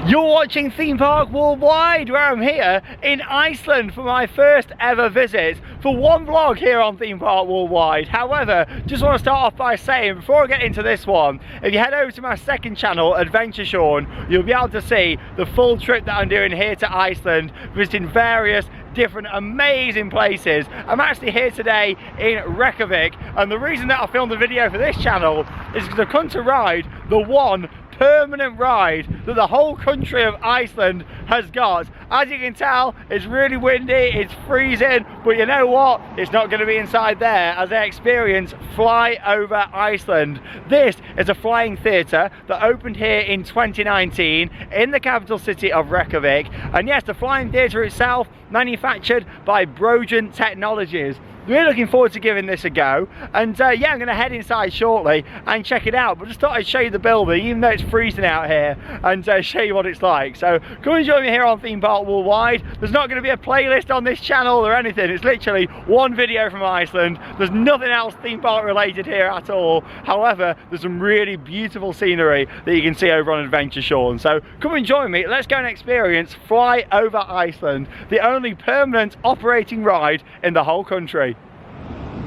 You're watching Theme Park Worldwide, where I'm here in Iceland for my first ever visit for one vlog here on Theme Park Worldwide. However, just want to start off by saying, before I get into this one, if you head over to my second channel, Adventure Sean, you'll be able to see the full trip that I'm doing here to Iceland, visiting various different amazing places. I'm actually here today in Reykjavík, and the reason that I filmed a video for this channel is because I've come to ride the one permanent ride that the whole country of Iceland has got. As you can tell, it's really windy, it's freezing, but you know what? It's not going to be inside there as I experience FlyOver Iceland. This is a flying theatre that opened here in 2019 in the capital city of Reykjavík, and yes, the flying theatre itself manufactured by Brogen Technologies. Really looking forward to giving this a go, and yeah, I'm going to head inside shortly and check it out, but just thought I'd show you the building even though it's freezing out here, and show you what it's like. So come and join me here on Theme Park Worldwide. There's not going to be a playlist on this channel or anything, it's literally one video from Iceland. There's nothing else theme park related here at all. However, there's some really beautiful scenery that you can see over on Adventure Sean. So come and join me, let's go and experience FlyOver Iceland, the only permanent operating ride in the whole country.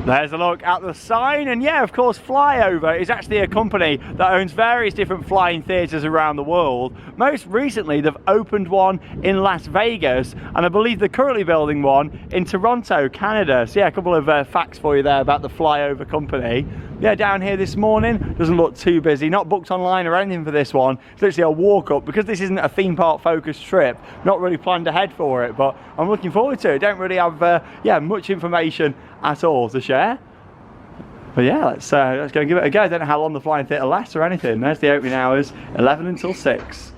There's a look at the sign, and yeah, of course, FlyOver is actually a company that owns various different flying theatres around the world. Most recently, they've opened one in Las Vegas, and I believe they're currently building one in Toronto, Canada. So yeah, a couple of facts for you there about the FlyOver company. Yeah, down here this morning, doesn't look too busy, not booked online or anything for this one. It's literally a walk up, because this isn't a theme park focused trip, not really planned ahead for it, but I'm looking forward to it. Don't really have yeah, much information at all to share. But yeah, let's go and give it a go. I don't know how long the flying theatre lasts or anything. There's the opening hours, 11 until 6.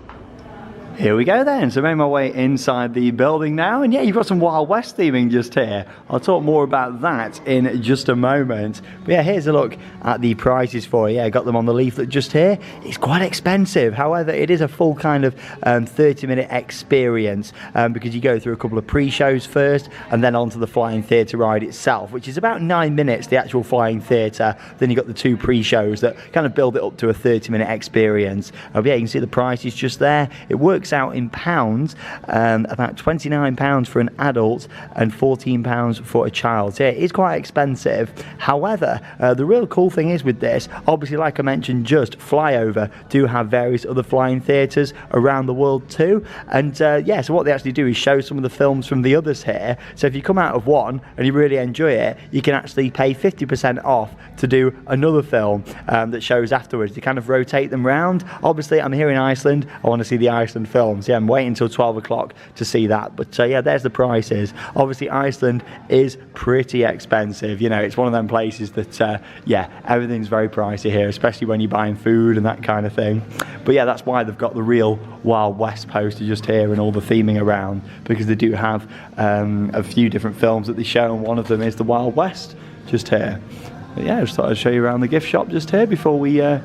Here we go then, so I made my way inside the building now, and yeah, you've got some Wild West theming just here. I'll talk more about that in just a moment. But yeah, here's a look at the prices for you. Yeah, I got them on the leaflet just here. It's quite expensive, however, it is a full kind of 30-minute experience, because you go through a couple of pre-shows first, and then onto the flying theatre ride itself, which is about 9 minutes, the actual flying theatre. Then you've got the two pre-shows that kind of build it up to a 30-minute experience. Yeah, you can see the prices just there. It works out in pounds, about £29 for an adult and £14 for a child. So yeah, it is quite expensive. However, the real cool thing is with this, obviously, like I mentioned, just FlyOver do have various other flying theatres around the world too, and yeah, so what they actually do is show some of the films from the others here. So if you come out of one and you really enjoy it, you can actually pay 50% off to do another film that shows afterwards. They kind of rotate them round. Obviously, I'm here in Iceland, I want to see the Iceland film. Yeah, I'm waiting until 12 o'clock to see that, but yeah, there's the prices. Obviously, Iceland is pretty expensive. You know, it's one of them places that yeah, everything's very pricey here, especially when you're buying food and that kind of thing. But yeah, that's why they've got the real Wild West poster just here and all the theming around, because they do have a few different films that they show, and one of them is the Wild West just here. But yeah, I just thought I'd show you around the gift shop just here before we go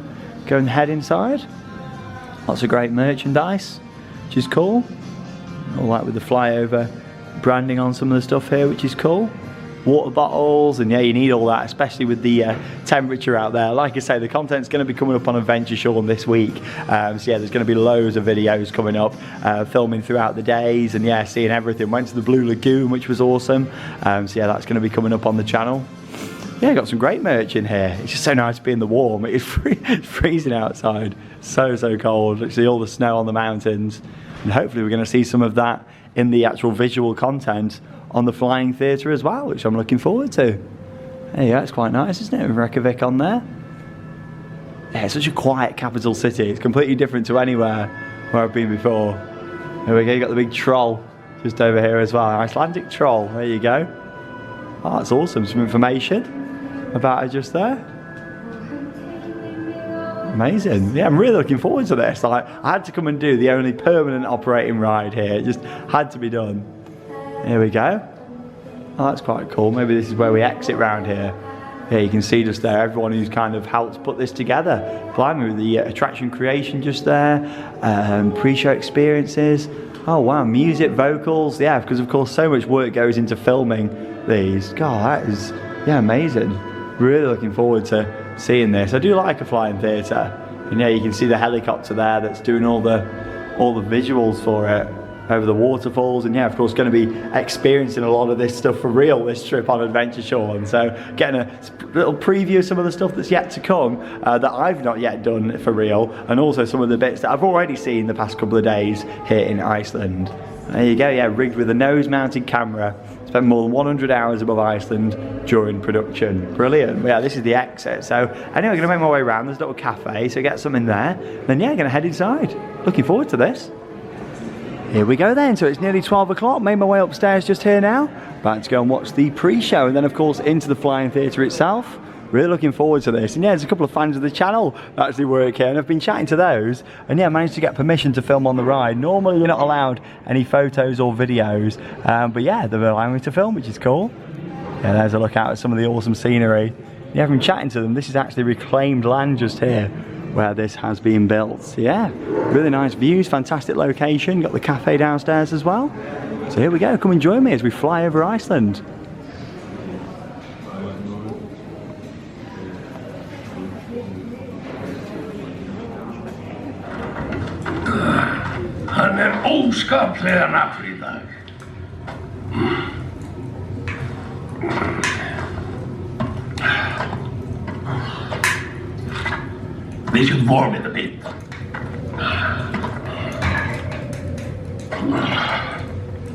and head inside. Lots of great merchandise, which is cool. All that with the FlyOver branding on some of the stuff here, which is cool. Water bottles, and yeah, you need all that, especially with the temperature out there. Like I say, the content's going to be coming up on Adventure Sean this week. So yeah, there's going to be loads of videos coming up, filming throughout the days, and yeah, seeing everything. Went to the Blue Lagoon, which was awesome. So yeah, that's going to be coming up on the channel. Yeah, got some great merch in here. It's just so nice to be in the warm. It's freezing outside. So cold. Literally all the snow on the mountains. And hopefully we're going to see some of that in the actual visual content on the flying theatre as well, which I'm looking forward to. There you go, it's quite nice, isn't it, with Reykjavík on there? Yeah, it's such a quiet capital city. It's completely different to anywhere where I've been before. There we go, you got the big troll just over here as well. Icelandic troll, there you go. Oh, that's awesome, some information about it just there. Amazing. Yeah, I'm really looking forward to this. Like, I had to come and do the only permanent operating ride here. It just had to be done. Here we go. Oh, that's quite cool. Maybe this is where we exit round here. Yeah, you can see just there everyone who's kind of helped put this together. Blimey, with the attraction creation just there, pre-show experiences. Oh wow, music, vocals. Yeah, because of course so much work goes into filming these. God, that is, yeah, amazing. Really looking forward to seeing this. I do like a flying theatre, and yeah, you can see the helicopter there that's doing all the all the visuals for it over the waterfalls, and yeah, of course, going to be experiencing a lot of this stuff for real this trip on Adventure Sean. So getting a little preview of some of the stuff that's yet to come that I've not yet done for real, and also some of the bits that I've already seen the past couple of days here in Iceland. There you go, yeah, rigged with a nose-mounted camera. Spent more than 100 hours above Iceland during production. Brilliant. Yeah, this is the exit. So anyway, I'm going to make my way around. There's a little cafe, so get something there. Then yeah, going to head inside. Looking forward to this. Here we go then, so it's nearly 12 o'clock, made my way upstairs just here now. About to go and watch the pre-show, and then of course into the flying theatre itself. Really looking forward to this. And yeah, there's a couple of fans of the channel that actually work here, and I've been chatting to those, and yeah, managed to get permission to film on the ride. Normally you're not allowed any photos or videos, but yeah, they're allowing me to film, which is cool. Yeah, there's a look out at some of the awesome scenery. Yeah, I've been chatting to them. This is actually reclaimed land just here where this has been built. So yeah, really nice views, fantastic location. Got the cafe downstairs as well. So here we go, come and join me as we fly over Iceland. Hann óskaplega nafn í dag. They should warm it a bit.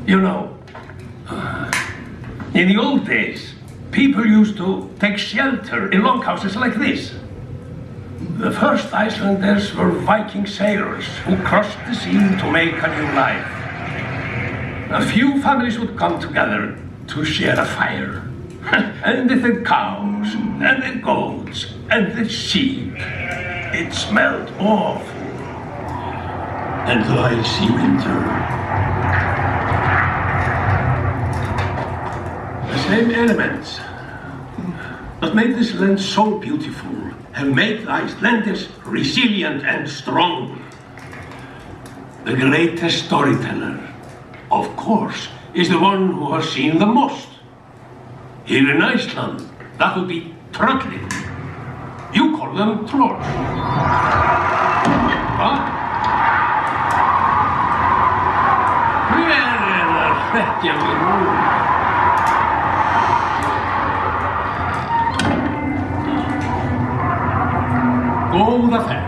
You know, in the old days, people used to take shelter in longhouses like this. The first Icelanders were Viking sailors who crossed the sea to make a new life. A few families would come together to share a fire. And with the cows, and the goats, and the sheep. It smelled awful. And the icy winter. The same elements that made this land so beautiful have made the Icelanders resilient and strong. The greatest storyteller, of course, is the one who has seen the most. Here in Iceland, that would be trolling. You call them trolls. What? Góða ferð.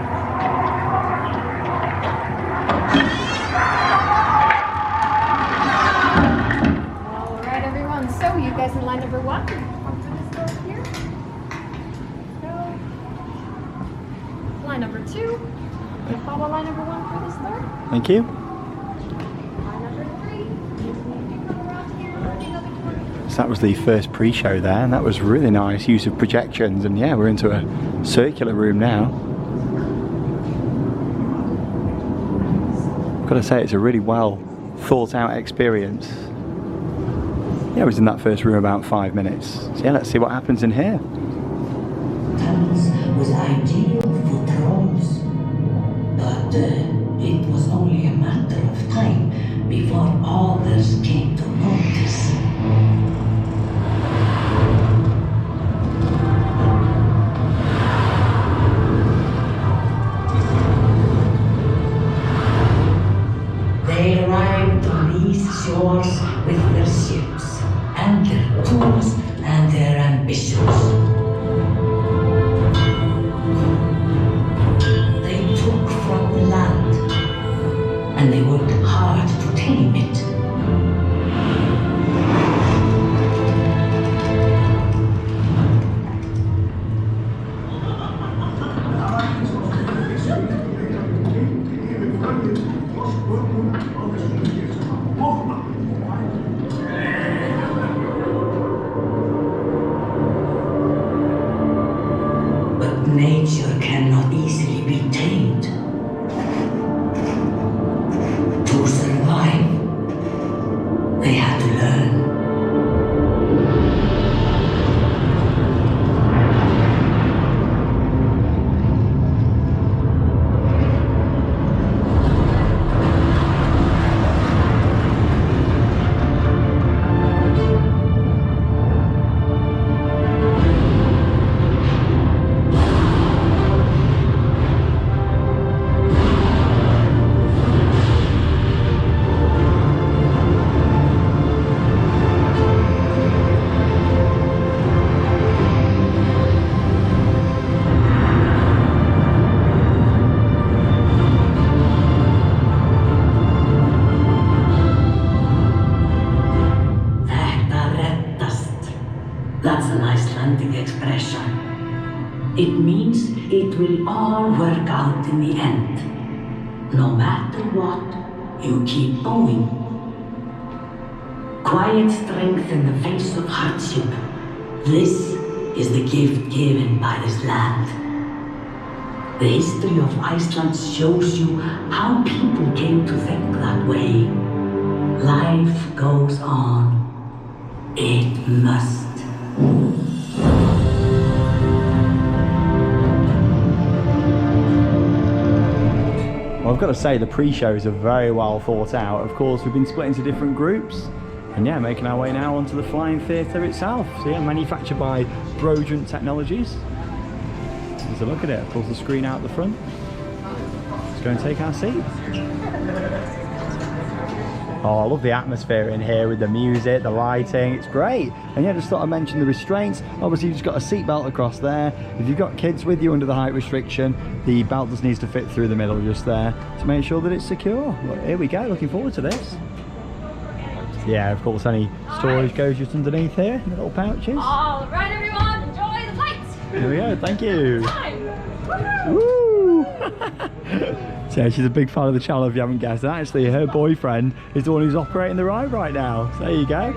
All right, everyone. So you guys in line number 1? Here. Go. Line number 2. You follow line number 1 for this door. Thank you. Line number 3. You come around here. So that was the first pre-show there, and that was really nice use of projections, and yeah, we're into a circular room now. I've got to say, it's a really well thought out experience. Yeah, I was in that first room about 5 minutes. So yeah, let's see what happens in here. Tunnels was ideal for trolls, but it was only a matter of time before others came to notice. They arrived on these shores with their ships, and their tools, and their ambitions. They took from the land, and they worked hard to tame it. But nature cannot easily be tamed. To survive, they had to learn. That's an Icelandic expression. It means it will all work out in the end. No matter what, you keep going. Quiet strength in the face of hardship. This is the gift given by this land. The history of Iceland shows you how people came to think that way. Life goes on. It must. Well, I've got to say the pre-shows are very well thought out. Of course, we've been split into different groups. And yeah, making our way now onto the flying theatre itself. So yeah, manufactured by Brodrent Technologies. There's a look at it. Of course, the screen out the front. Let's go and take our seat. Oh, I love the atmosphere in here with the music, the lighting, it's great. And yeah, just thought I'd mention the restraints. Obviously, you've just got a seat belt across there. If you've got kids with you under the height restriction, the belt just needs to fit through the middle just there to make sure that it's secure. But here we go, looking forward to this. Yeah, of course, any storage goes just underneath here, in the little pouches. All right, everyone, enjoy the flight. Here we go, thank you. Time. Woo! So yeah, she's a big fan of the channel if you haven't guessed. And actually, her boyfriend is the one who's operating the ride right now. So there you go.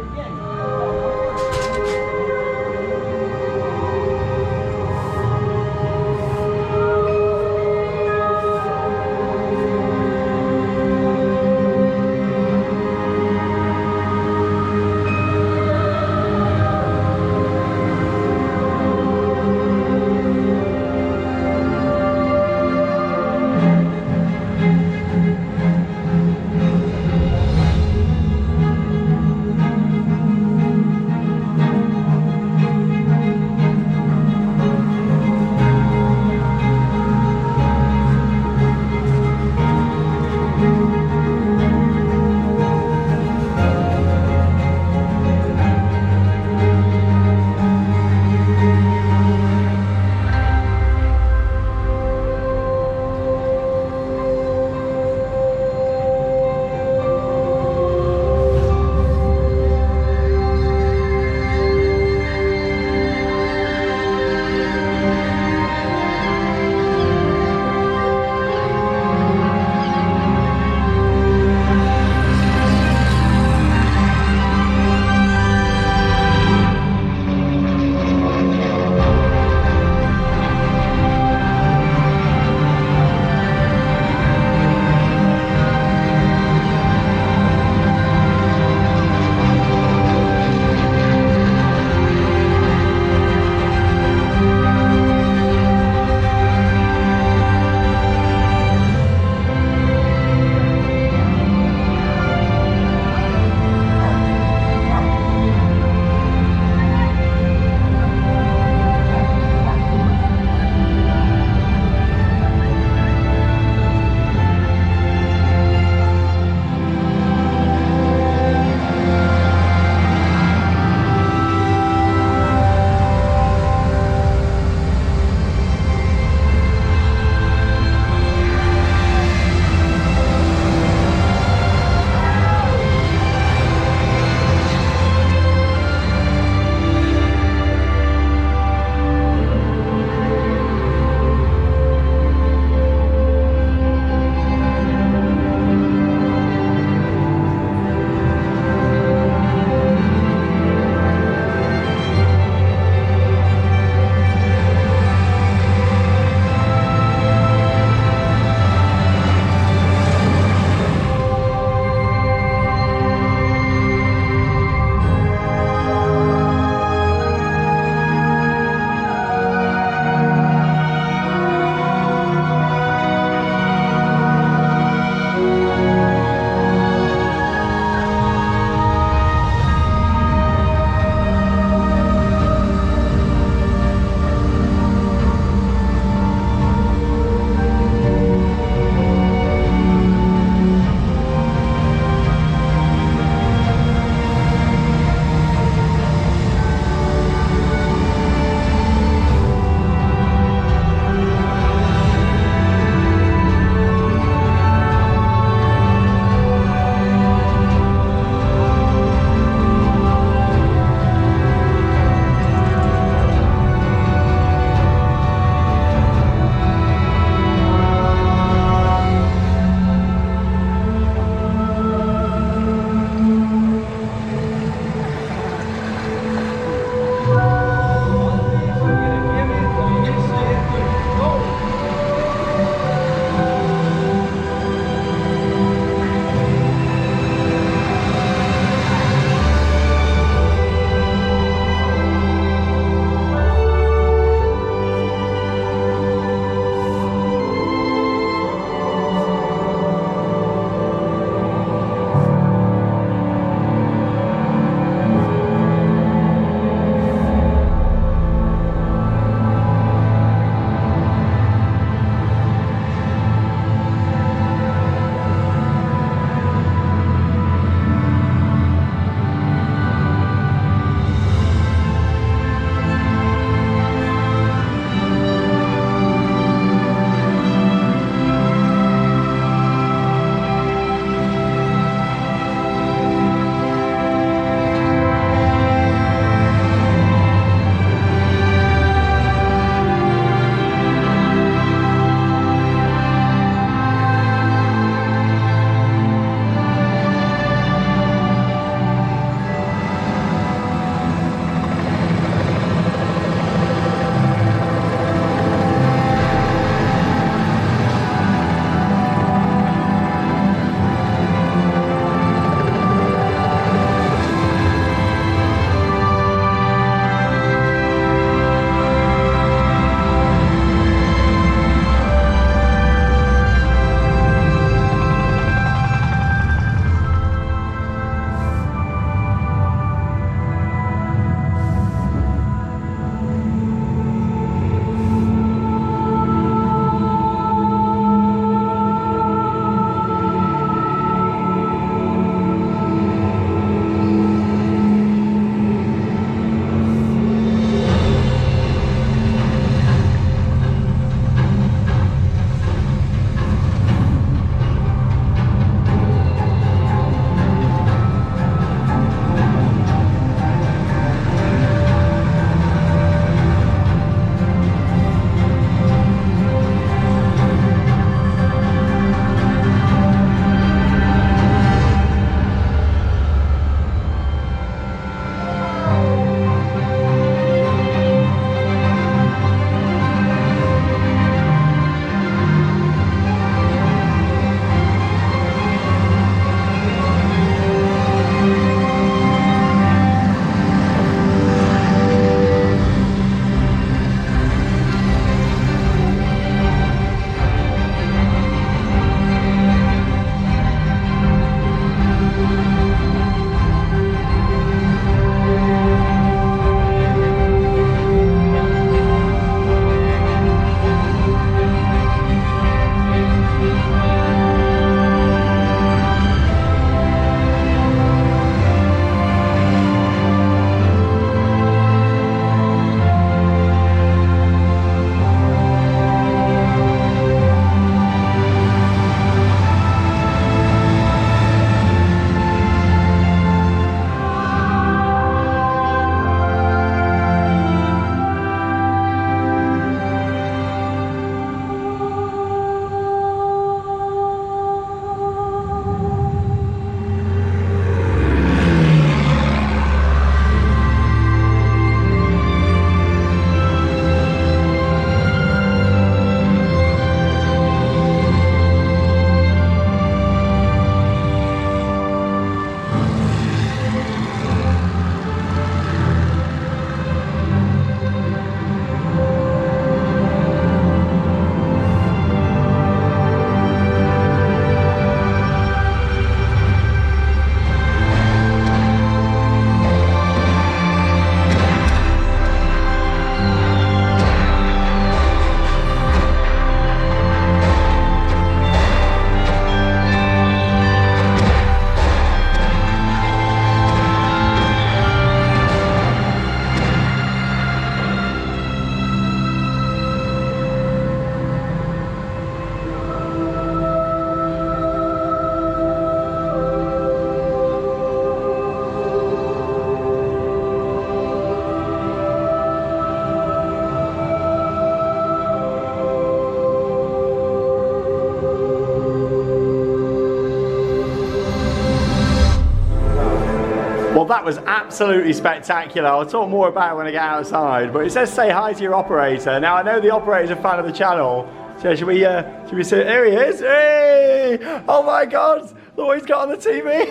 well, that was absolutely spectacular. I'll talk more about it when I get outside, but it says say hi to your operator. Now, I know the operator's a fan of the channel, so should we say, here he is, hey! Oh my God, look what he's got on the TV.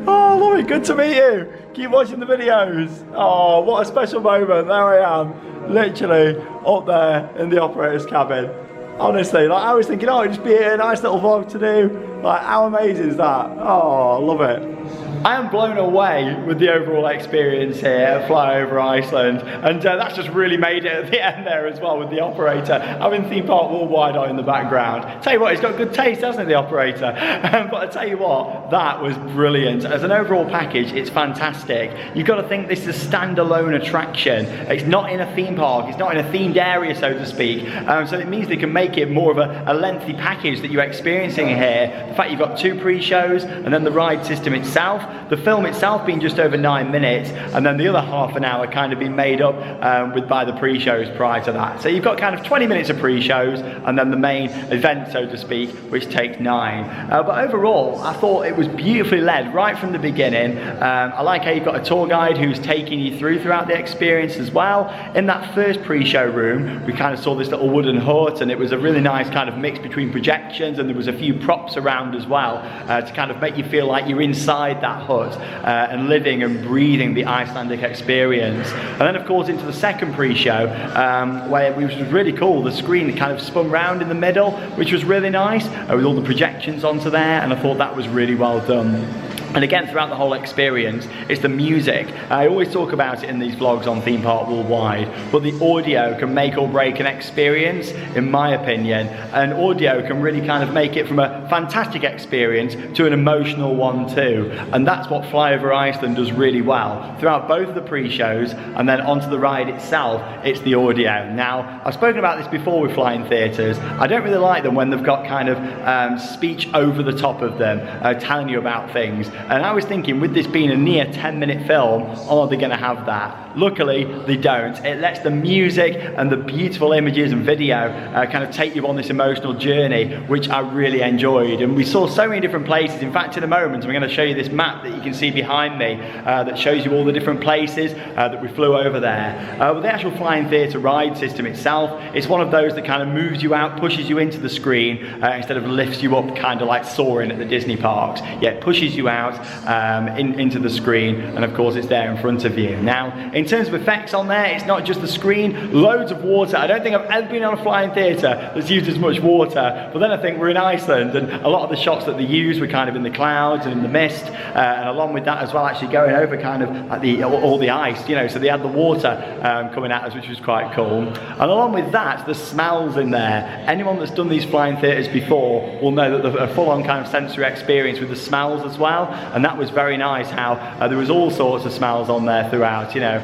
Oh, Laurie, good to meet you. Keep watching the videos. Oh, what a special moment. There I am, literally up there in the operator's cabin. Honestly, like I was thinking, oh, it'd just be a nice little vlog to do. Like, how amazing is that? Oh, I love it. I am blown away with the overall experience here at FlyOver Iceland, and that's just really made it at the end there as well with the operator having Theme Park Worldwide on in the background. Tell you what, he's got good taste, hasn't it, the operator? But I tell you what, that was brilliant. As an overall package, it's fantastic. You've got to think this is a standalone attraction. It's not in a theme park, it's not in a themed area, so to speak. So it means they can make it more of a lengthy package that you're experiencing here. The fact you've got 2 pre-shows and then the ride system itself. The film itself being just over 9 minutes, and then the other half an hour kind of being made up by the pre-shows prior to that. So you've got kind of 20 minutes of pre-shows and then the main event, so to speak, which takes 9. But overall, I thought it was beautifully led right from the beginning. I like how you've got a tour guide who's taking you throughout the experience as well. In that first pre-show room, we kind of saw this little wooden hut, and it was a really nice kind of mix between projections, and there was a few props around as well to kind of make you feel like you're inside that hut and living and breathing the Icelandic experience. And then of course into the second pre-show which was really cool. The screen kind of spun round in the middle, which was really nice with all the projections onto there, and I thought that was really well done. And again, throughout the whole experience, it's the music. I always talk about it in these vlogs on Theme Park Worldwide, but the audio can make or break an experience, in my opinion. And audio can really kind of make it from a fantastic experience to an emotional one too. And that's what FlyOver Iceland does really well. Throughout both of the pre-shows and then onto the ride itself, it's the audio. Now, I've spoken about this before with flying theatres. I don't really like them when they've got kind of speech over the top of them, telling you about things. And I was thinking, with this being a near 10-minute film, are they going to have that? Luckily, they don't. It lets the music and the beautiful images and video kind of take you on this emotional journey, which I really enjoyed. And we saw so many different places. In fact, in a moment, I'm going to show you this map that you can see behind me that shows you all the different places that we flew over there. With the actual flying theatre ride system itself, it's one of those that kind of moves you out, pushes you into the screen, instead of lifts you up, kind of like soaring at the Disney parks. Yeah, it pushes you out into the screen, and of course it's there in front of you. Now, in terms of effects on there, it's not just the screen, loads of water. I don't think I've ever been on a flying theatre that's used as much water, but then I think we're in Iceland, and a lot of the shots that they used were kind of in the clouds and in the mist, and along with that as well, actually going over kind of like all the ice, you know, so they had the water coming at us, which was quite cool. And along with that, the smells in there. Anyone that's done these flying theatres before will know that they're a full-on kind of sensory experience with the smells as well. And that was very nice how there was all sorts of smells on there throughout, you know,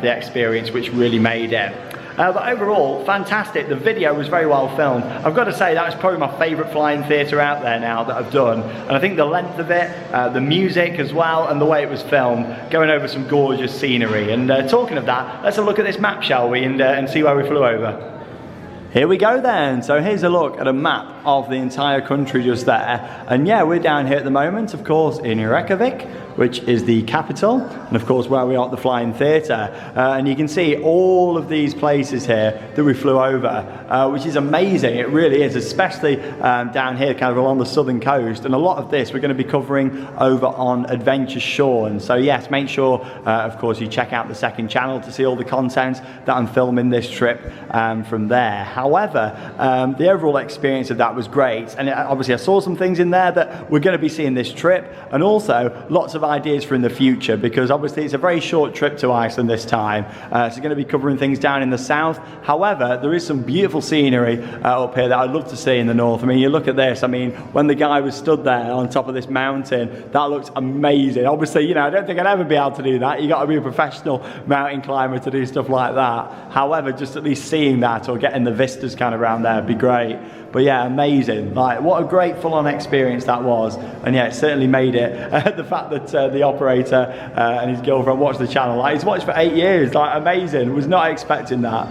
the experience, which really made it. But overall, fantastic. The video was very well filmed. I've got to say, that was probably my favourite flying theatre out there now that I've done. And I think the length of it, the music as well, and the way it was filmed, going over some gorgeous scenery. And talking of that, let's have a look at this map, shall we, and see where we flew over. Here we go then. So here's a look at a map of the entire country just there. And yeah, we're down here at the moment, of course, in Reykjavík, which is the capital, and of course where we are at the Flying Theatre. And you can see all of these places here that we flew over, which is amazing. It really is, especially down here kind of along the southern coast. And a lot of this we're going to be covering over on Adventure Shore. And so yes, make sure, of course, you check out the second channel to see all the content that I'm filming this trip from there. However, the overall experience of that was great. And obviously I saw some things in there that we're going to be seeing this trip, and also lots of ideas for in the future, because obviously it's a very short trip to Iceland this time, so going to be covering things down in the south. However, there is some beautiful scenery up here that I'd love to see in the north. I mean, you look at this, I mean, when the guy was stood there on top of this mountain, that looks amazing. Obviously, you know, I don't think I'd ever be able to do that. You got to be a professional mountain climber to do stuff like that. However, just at least seeing that or getting the vistas kind of around there would be great. But yeah, amazing. Like, what a great full-on experience that was. And yeah, it certainly made it. The fact that the operator and his girlfriend watched the channel, like, he's watched for 8 years, like, amazing. Was not expecting that.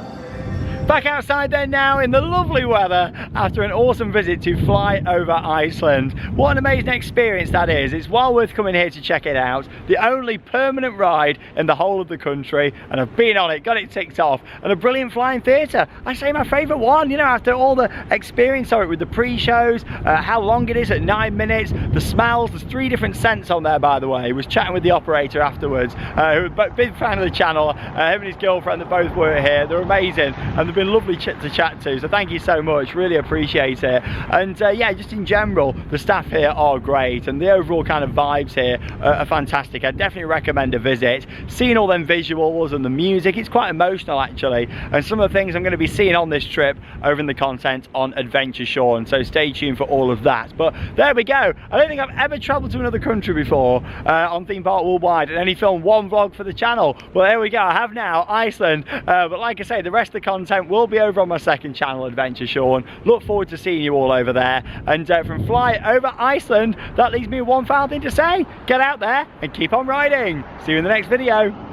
Back outside there now in the lovely weather after an awesome visit to FlyOver Iceland. What an amazing experience that is. It's well worth coming here to check it out. The only permanent ride in the whole of the country, and I've been on it, got it ticked off, and a brilliant flying theatre. I say my favourite one, you know, after all the experience of it with the pre-shows, how long it is at 9 minutes, the smells, there's 3 different scents on there by the way. I was chatting with the operator afterwards, big fan of the channel, him and his girlfriend, they both were here, they're amazing, and they've been lovely to chat to, so thank you so much, really appreciate it. And yeah, just in general, the staff here are great, and the overall kind of vibes here are fantastic. I definitely recommend a visit. Seeing all them visuals and the music, it's quite emotional actually, and some of the things I'm going to be seeing on this trip over in the content on Adventure Sean, so stay tuned for all of that. But there we go. I don't think I've ever travelled to another country before on Theme Park Worldwide and only filmed one vlog for the channel. Well, there we go, I have now, Iceland, but like I say, the rest of the content will be over on my second channel, Adventure Sean. Look forward to seeing you all over there. And from FlyOver Iceland, that leaves me one final thing to say: get out there and keep on riding. See you in the next video.